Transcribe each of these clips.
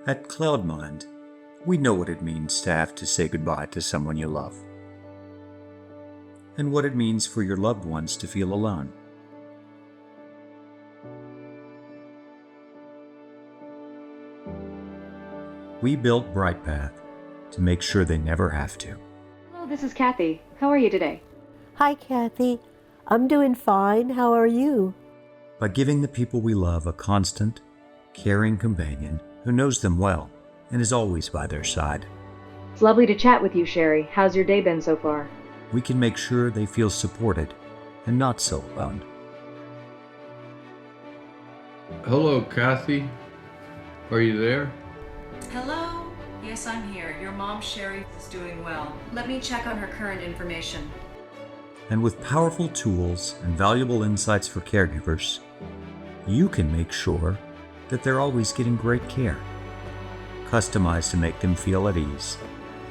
At Cloudmind, we know what it means to have to say goodbye to someone you love, and what it means for your loved ones to feel alone. We built BRiGHTPATH to make sure they never have to. Hello, this is Kathy. How are you today? Hi, Kathy. I'm doing fine. How are you? By giving the people we love a constant, caring companion who knows them well and is always by their side, It's lovely to chat with you, Sherry. How's your day been so far? we can make sure they feel supported and not so alone. Hello, Kathy. Are you there? Hello? Yes, I'm here. Your mom, Sherry, is doing well. Let me check on her current information. And with powerful tools and valuable insights for caregivers, you can make sure that they're always getting great care, customized to make them feel at ease,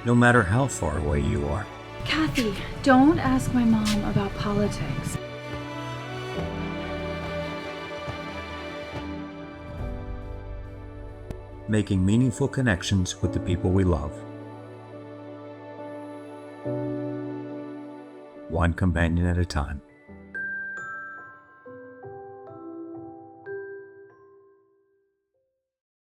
no matter how far away you are. Kathy, don't ask my mom about politics. Making meaningful connections with the people we love, one companion at a time.